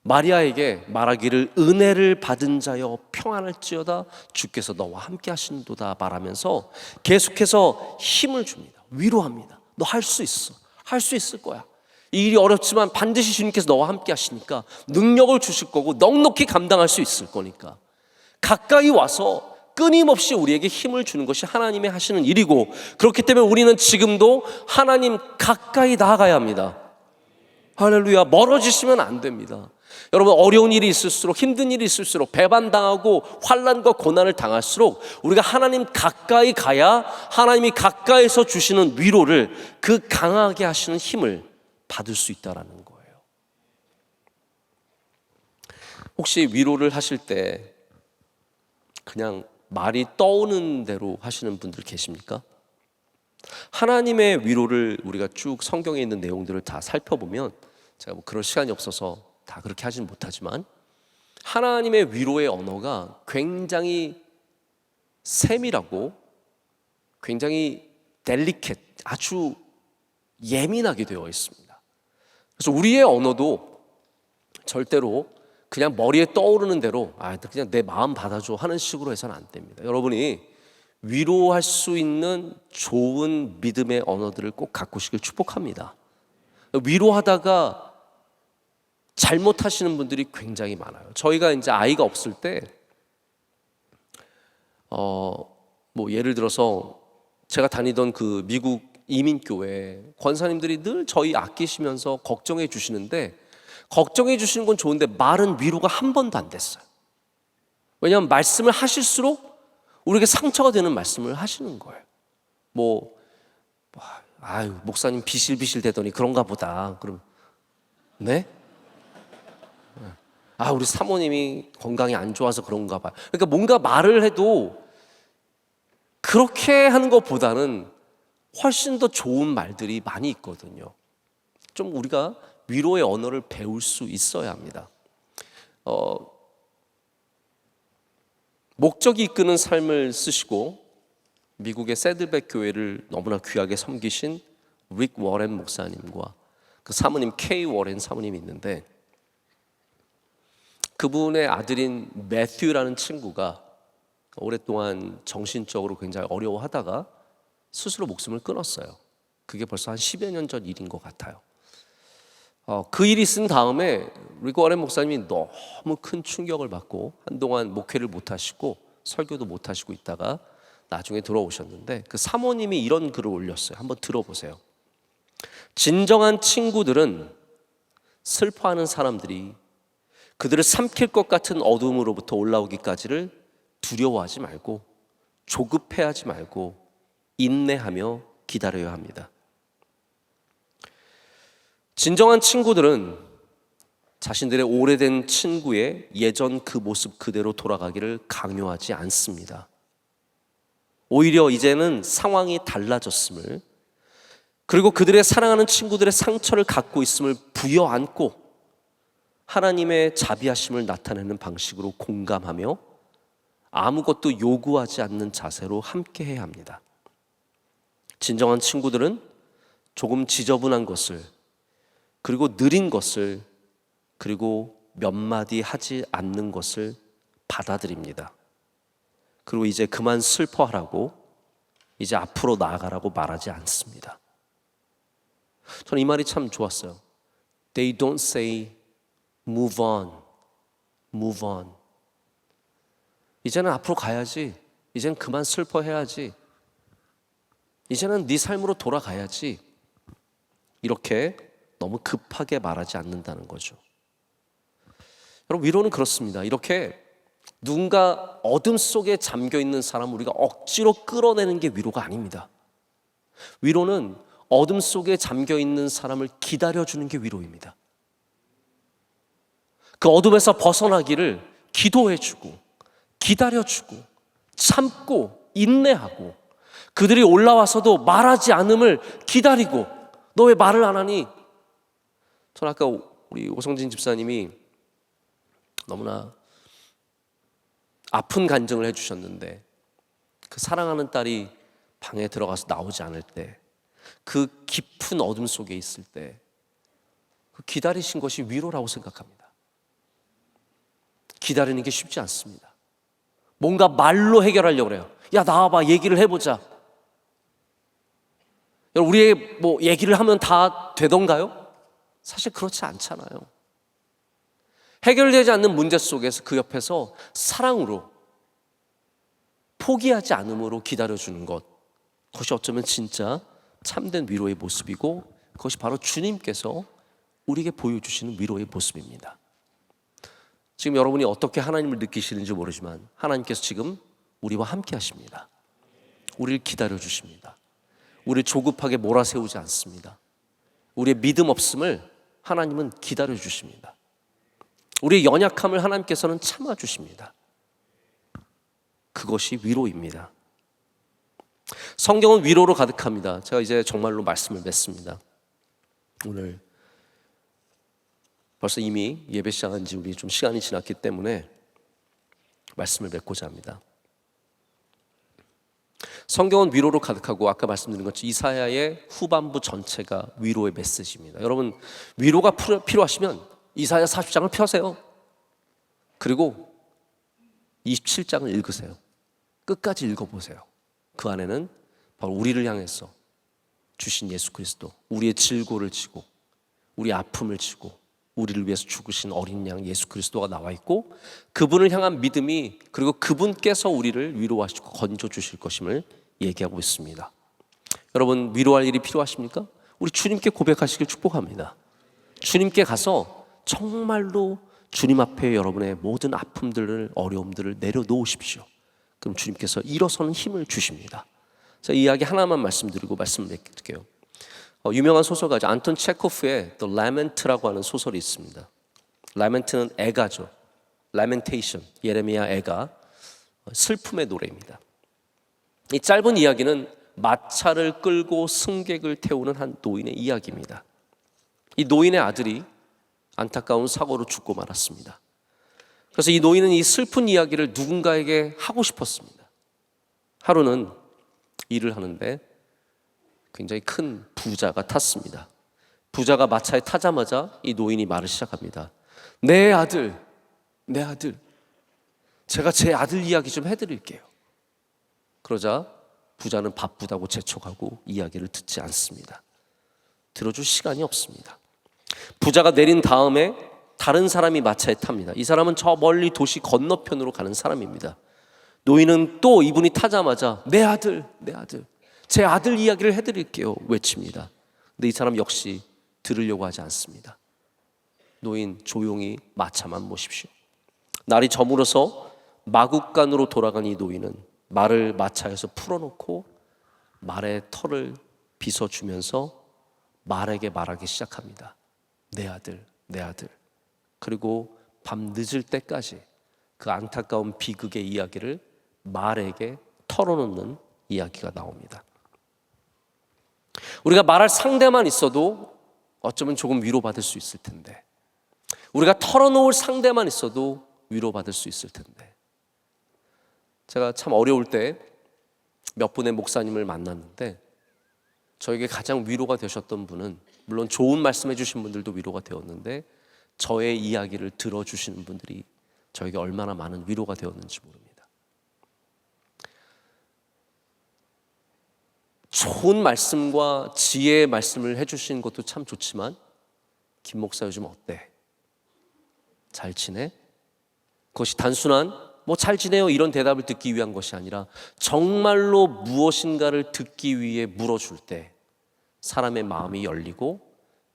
마리아에게 말하기를 은혜를 받은 자여 평안할지어다 주께서 너와 함께 하신도다 말하면서 계속해서 힘을 줍니다. 위로합니다. 너 할 수 있어. 할 수 있을 거야. 이 일이 어렵지만 반드시 주님께서 너와 함께 하시니까 능력을 주실 거고 넉넉히 감당할 수 있을 거니까 가까이 와서 끊임없이 우리에게 힘을 주는 것이 하나님의 하시는 일이고, 그렇기 때문에 우리는 지금도 하나님 가까이 나아가야 합니다. 할렐루야. 멀어지시면 안 됩니다. 여러분, 어려운 일이 있을수록, 힘든 일이 있을수록, 배반당하고 환난과 고난을 당할수록 우리가 하나님 가까이 가야 하나님이 가까이서 주시는 위로를, 그 강하게 하시는 힘을 받을 수 있다는 거예요. 혹시 위로를 하실 때 그냥 말이 떠오는 대로 하시는 분들 계십니까? 하나님의 위로를 우리가 쭉 성경에 있는 내용들을 다 살펴보면, 제가 뭐 그럴 시간이 없어서 다 그렇게 하진 못하지만 하나님의 위로의 언어가 굉장히 세밀하고 굉장히 델리켓, 아주 예민하게 되어 있습니다. 그래서 우리의 언어도 절대로 그냥 머리에 떠오르는 대로 그냥 내 마음 받아줘 하는 식으로 해서는 안 됩니다. 여러분이 위로할 수 있는 좋은 믿음의 언어들을 꼭 가꾸시길 축복합니다. 위로하다가 잘못하시는 분들이 굉장히 많아요. 저희가 이제 아이가 없을 때 뭐 예를 들어서 제가 다니던 그 미국 이민교회 권사님들이 늘 저희 아끼시면서 걱정해 주시는데, 걱정해 주시는 건 좋은데 말은 위로가 한 번도 안 됐어요. 왜냐하면 말씀을 하실수록 우리에게 상처가 되는 말씀을 하시는 거예요. 목사님 비실비실 대더니 그런가 보다. 그럼 네? 우리 사모님이 건강이 안 좋아서 그런가 봐요. 그러니까 뭔가 말을 해도 그렇게 하는 것보다는 훨씬 더 좋은 말들이 많이 있거든요. 좀 우리가 위로의 언어를 배울 수 있어야 합니다. 목적이 이끄는 삶을 쓰시고 미국의 새들백 교회를 너무나 귀하게 섬기신 릭 워렌 목사님과 그 사모님 K 워렌 사모님이 있는데, 그분의 아들인 매튜라는 친구가 오랫동안 정신적으로 굉장히 어려워하다가 스스로 목숨을 끊었어요. 그게 벌써 한 10여 년 전 일인 것 같아요. 그 일이 있은 다음에 릭 워렌 목사님이 너무 큰 충격을 받고 한동안 목회를 못 하시고 설교도 못 하시고 있다가 나중에 들어오셨는데, 그 사모님이 이런 글을 올렸어요. 한번 들어보세요. 진정한 친구들은 슬퍼하는 사람들이 그들을 삼킬 것 같은 어둠으로부터 올라오기까지를 두려워하지 말고 조급해하지 말고 인내하며 기다려야 합니다. 진정한 친구들은 자신들의 오래된 친구의 예전 그 모습 그대로 돌아가기를 강요하지 않습니다. 오히려 이제는 상황이 달라졌음을, 그리고 그들의 사랑하는 친구들의 상처를 갖고 있음을 부여안고 하나님의 자비하심을 나타내는 방식으로 공감하며 아무것도 요구하지 않는 자세로 함께해야 합니다. 진정한 친구들은 조금 지저분한 것을, 그리고 느린 것을, 그리고 몇 마디 하지 않는 것을 받아들입니다. 그리고 이제 그만 슬퍼하라고, 이제 앞으로 나아가라고 말하지 않습니다. 저는 이 말이 참 좋았어요. They don't say move on, move on. 이제는 앞으로 가야지. 이제는 그만 슬퍼해야지. 이제는 네 삶으로 돌아가야지. 이렇게 너무 급하게 말하지 않는다는 거죠. 여러분, 위로는 그렇습니다. 이렇게 누군가 어둠 속에 잠겨 있는 사람을 우리가 억지로 끌어내는 게 위로가 아닙니다. 위로는 어둠 속에 잠겨 있는 사람을 기다려주는 게 위로입니다. 그 어둠에서 벗어나기를 기도해주고 기다려주고 참고 인내하고, 그들이 올라와서도 말하지 않음을 기다리고, 너 왜 말을 안 하니? 전 아까 우리 오성진 집사님이 너무나 아픈 간증을 해주셨는데, 그 사랑하는 딸이 방에 들어가서 나오지 않을 때, 그 깊은 어둠 속에 있을 때 그 기다리신 것이 위로라고 생각합니다. 기다리는 게 쉽지 않습니다. 뭔가 말로 해결하려고 그래요. 야, 나와봐, 얘기를 해보자. 여러분, 우리의 뭐 얘기를 하면 다 되던가요? 사실 그렇지 않잖아요. 해결되지 않는 문제 속에서 그 옆에서 사랑으로, 포기하지 않음으로 기다려주는 것, 그것이 어쩌면 진짜 참된 위로의 모습이고, 그것이 바로 주님께서 우리에게 보여주시는 위로의 모습입니다. 지금 여러분이 어떻게 하나님을 느끼시는지 모르지만 하나님께서 지금 우리와 함께 하십니다. 우리를 기다려 주십니다. 우리를 조급하게 몰아세우지 않습니다. 우리의 믿음 없음을 하나님은 기다려 주십니다. 우리의 연약함을 하나님께서는 참아 주십니다. 그것이 위로입니다. 성경은 위로로 가득합니다. 제가 이제 정말로 말씀을 맺습니다. 오늘 벌써 이미 예배 시작한 지 우리 좀 시간이 지났기 때문에 말씀을 맺고자 합니다. 성경은 위로로 가득하고, 아까 말씀드린 것처럼 이사야의 후반부 전체가 위로의 메시지입니다. 여러분, 위로가 필요하시면 이사야 40장을 펴세요. 그리고 27장을 읽으세요. 끝까지 읽어보세요. 그 안에는 바로 우리를 향해서 주신 예수 그리스도, 우리의 질고를 지고 우리의 아픔을 지고 우리를 위해서 죽으신 어린 양 예수 그리스도가 나와 있고, 그분을 향한 믿음이, 그리고 그분께서 우리를 위로하시고 건져 주실 것임을 얘기하고 있습니다. 여러분, 위로할 일이 필요하십니까? 우리 주님께 고백하시길 축복합니다. 주님께 가서 정말로 주님 앞에 여러분의 모든 아픔들을, 어려움들을 내려놓으십시오. 그럼 주님께서 일어서는 힘을 주십니다. 자, 이 이야기 하나만 말씀드리고 말씀을 맺을게요. 유명한 소설가죠. 안톤 체코프의 The Lament라고 하는 소설이 있습니다. Lament는 애가죠. Lamentation, 예레미야 애가, 슬픔의 노래입니다. 이 짧은 이야기는 마차를 끌고 승객을 태우는 한 노인의 이야기입니다. 이 노인의 아들이 안타까운 사고로 죽고 말았습니다. 그래서 이 노인은 이 슬픈 이야기를 누군가에게 하고 싶었습니다. 하루는 일을 하는데 굉장히 큰 부자가 탔습니다. 부자가 마차에 타자마자 이 노인이 말을 시작합니다. 내 아들, 제가 제 아들 이야기 좀 해드릴게요. 그러자 부자는 바쁘다고 재촉하고 이야기를 듣지 않습니다. 들어줄 시간이 없습니다. 부자가 내린 다음에 다른 사람이 마차에 탑니다. 이 사람은 저 멀리 도시 건너편으로 가는 사람입니다. 노인은 또 이분이 타자마자 내 아들, 제 아들 이야기를 해드릴게요 외칩니다. 근데 이 사람 역시 들으려고 하지 않습니다. 노인 조용히 마차만 모십시오. 날이 저물어서 마국간으로 돌아간 이 노인은 말을 마차에서 풀어놓고 말의 털을 빗어주면서 말에게 말하기 시작합니다. 내 아들. 그리고 밤 늦을 때까지 그 안타까운 비극의 이야기를 말에게 털어놓는 이야기가 나옵니다. 우리가 말할 상대만 있어도 어쩌면 조금 위로받을 수 있을 텐데, 우리가 털어놓을 상대만 있어도 위로받을 수 있을 텐데, 제가 참 어려울 때 몇 분의 목사님을 만났는데 저에게 가장 위로가 되셨던 분은, 물론 좋은 말씀 해주신 분들도 위로가 되었는데 저의 이야기를 들어주시는 분들이 저에게 얼마나 많은 위로가 되었는지 모릅니다. 좋은 말씀과 지혜의 말씀을 해주신 것도 참 좋지만, 김 목사 요즘 어때? 잘 지내? 그것이 단순한 잘 지내요 이런 대답을 듣기 위한 것이 아니라 정말로 무엇인가를 듣기 위해 물어줄 때 사람의 마음이 열리고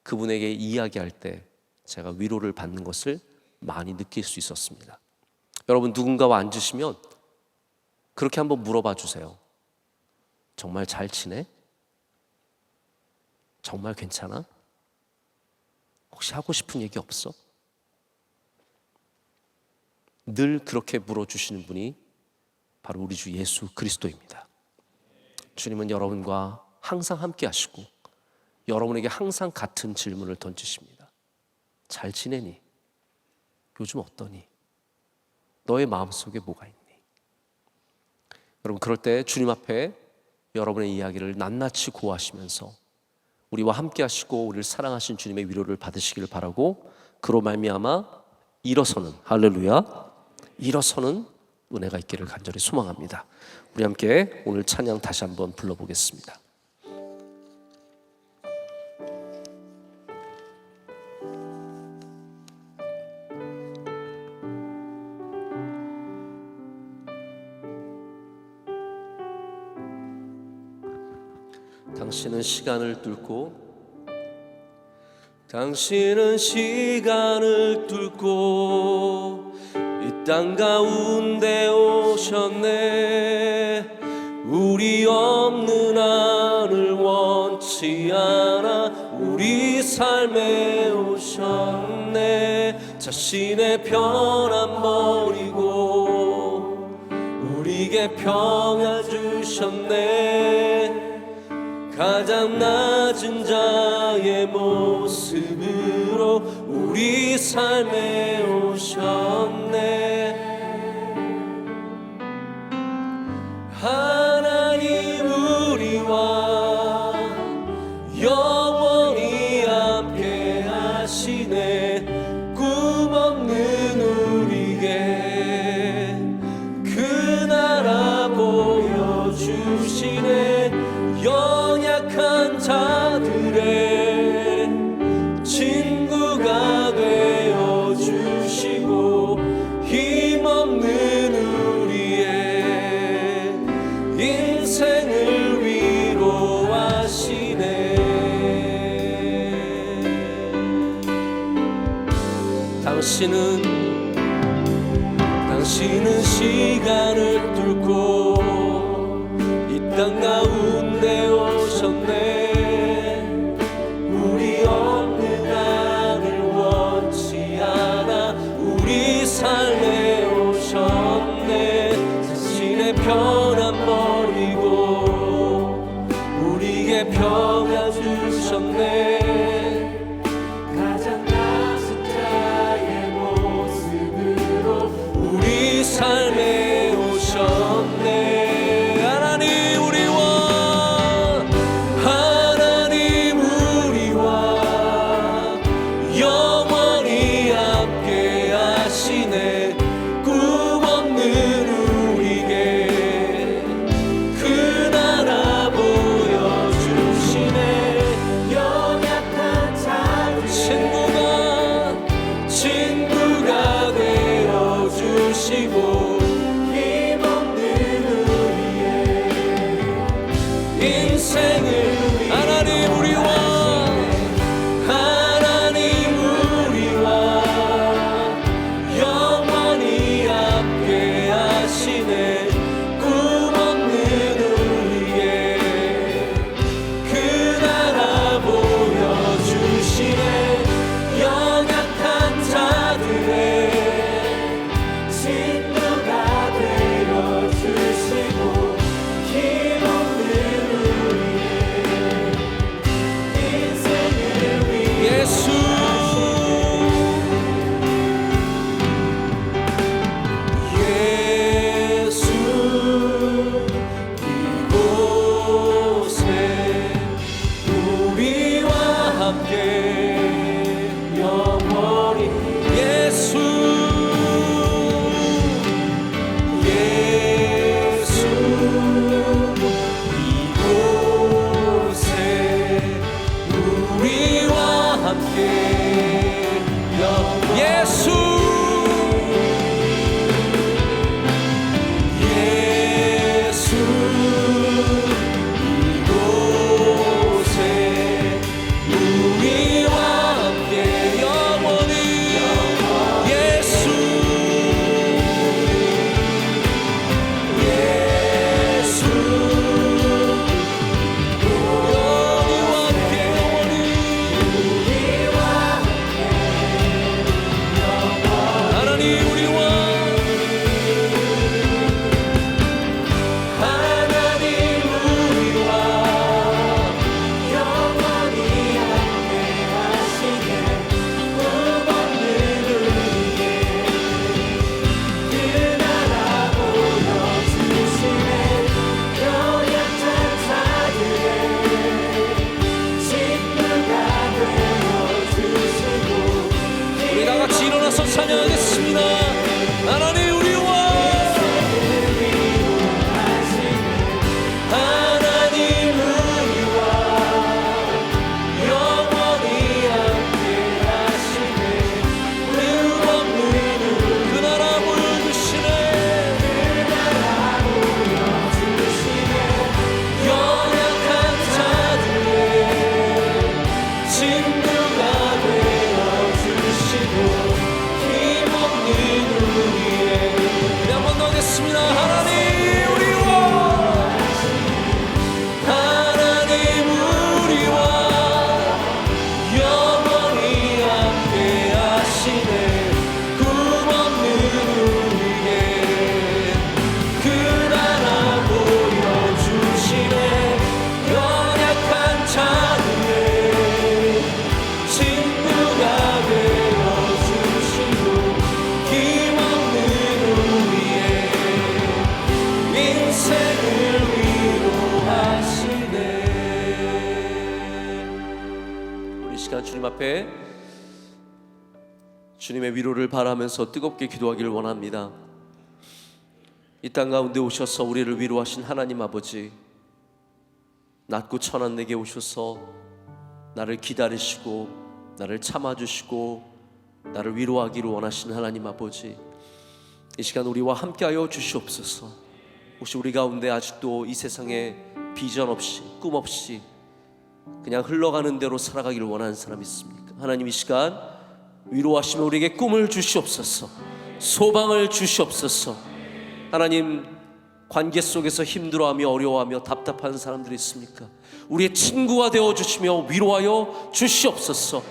그분에게 이야기할 때 제가 위로를 받는 것을 많이 느낄 수 있었습니다. 여러분, 누군가와 앉으시면 그렇게 한번 물어봐 주세요. 정말 잘 지내? 정말 괜찮아? 혹시 하고 싶은 얘기 없어? 늘 그렇게 물어주시는 분이 바로 우리 주 예수 그리스도입니다. 주님은 여러분과 항상 함께 하시고 여러분에게 항상 같은 질문을 던지십니다. 잘 지내니? 요즘 어떠니? 너의 마음속에 뭐가 있니? 여러분, 그럴 때 주님 앞에 여러분의 이야기를 낱낱이 고하시면서 우리와 함께 하시고 우리를 사랑하신 주님의 위로를 받으시기를 바라고, 그로 말미암아 일어서는, 할렐루야, 일어서는 은혜가 있기를 간절히 소망합니다. 우리 함께 오늘 찬양 다시 한번 불러보겠습니다. 당신은 시간을 뚫고 이 땅 가운데 오셨네. 우리 없는 하늘 원치 않아 우리 삶에 오셨네. 자신의 편안 버리고 우리에게 평안 주셨네. 가장 낮은 자의 모습으로 우리 삶에 오셨네. 하나님 우리와 영원히 함께 하시네. 꿈없는 우리에게 그 나라 보여주시네. 연약한 자들의 친구가 되어주시고 힘없는 우리의 인생을 위로하시네. 당신은 시간을 뚫고 이 땅 가운데 오셨네. 우리 없는 하늘 원치 않아 우리 삶에 오셨네. 자신의 편안 버리고 우리에게 평안 주셨네. 가장 낮은 자의 모습으로 시간 주님 앞에 주님의 위로를 바라면서 뜨겁게 기도하기를 원합니다. 이 땅 가운데 오셔서 우리를 위로하신 하나님 아버지, 낮고 천한 내게 오셔서 나를 기다리시고 나를 참아주시고 나를 위로하기를 원하신 하나님 아버지, 이 시간 우리와 함께하여 주시옵소서. 혹시 우리 가운데 아직도 이 세상에 비전 없이 꿈 없이 그냥 흘러가는 대로 살아가기를 원하는 사람 있습니까? 하나님, 이 시간 위로하시며 우리에게 꿈을 주시옵소서, 소망을 주시옵소서. 하나님, 관계 속에서 힘들어하며 어려워하며 답답한 사람들이 있습니까? 우리의 친구가 되어주시며 위로하여 주시옵소서.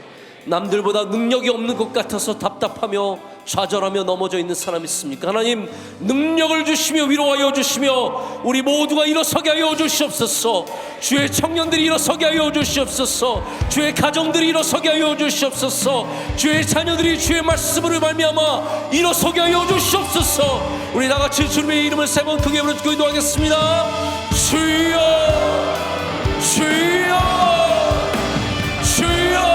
남들보다 능력이 없는 것 같아서 답답하며 좌절하며 넘어져 있는 사람 있습니까? 하나님, 능력을 주시며 위로하여 주시며 우리 모두가 일어서게 하여 주시옵소서. 주의 청년들이 일어서게 하여 주시옵소서. 주의 가정들이 일어서게 하여 주시옵소서. 주의 자녀들이 주의 말씀으로 말미암아 일어서게 하여 주시옵소서. 우리 다같이 주님의 이름을 세 번 크게 부르짖고 기도하겠습니다. 주여, 주여, 주여.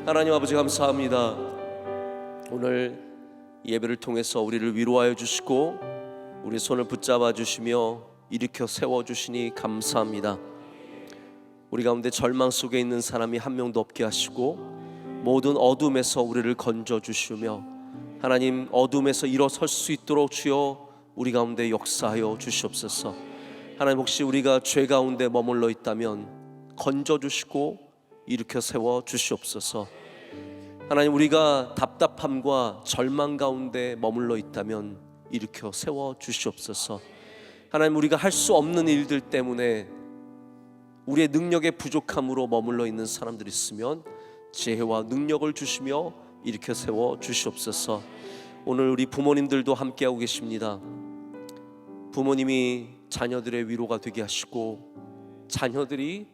하나님 아버지, 감사합니다. 오늘 예배를 통해서 우리를 위로하여 주시고 우리 손을 붙잡아 주시며 일으켜 세워 주시니 감사합니다. 우리 가운데 절망 속에 있는 사람이 한 명도 없게 하시고 모든 어둠에서 우리를 건져 주시며 하나님, 어둠에서 일어설 수 있도록 주여 우리 가운데 역사하여 주시옵소서. 하나님, 혹시 우리가 죄 가운데 머물러 있다면 건져 주시고 일으켜 세워 주시옵소서. 하나님, 우리가 답답함과 절망 가운데 머물러 있다면 일으켜 세워 주시옵소서. 하나님, 우리가 할 수 없는 일들 때문에 우리의 능력의 부족함으로 머물러 있는 사람들이 있으면 지혜와 능력을 주시며 일으켜 세워 주시옵소서. 오늘 우리 부모님들도 함께하고 계십니다. 부모님이 자녀들의 위로가 되게 하시고 자녀들이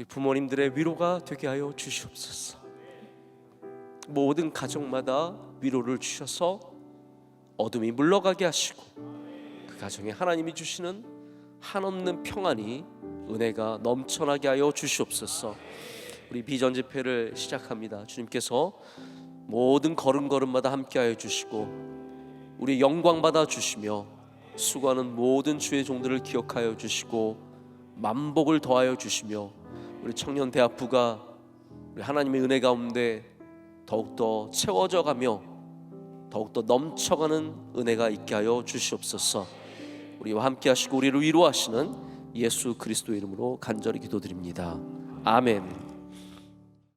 우리 부모님들의 위로가 되게 하여 주시옵소서. 모든 가정마다 위로를 주셔서 어둠이 물러가게 하시고 그 가정에 하나님이 주시는 한없는 평안이, 은혜가 넘쳐나게 하여 주시옵소서. 우리 비전 집회를 시작합니다. 주님께서 모든 걸음걸음마다 함께하여 주시고 우리 영광 받아 주시며 수고하는 모든 주의 종들을 기억하여 주시고 만복을 더하여 주시며 우리 청년 대학부가 우리 하나님의 은혜 가운데 더욱더 채워져 가며 더욱더 넘쳐가는 은혜가 있게 하여 주시옵소서. 우리와 함께 하시고 우리를 위로하시는 예수 그리스도의 이름으로 간절히 기도드립니다. 아멘.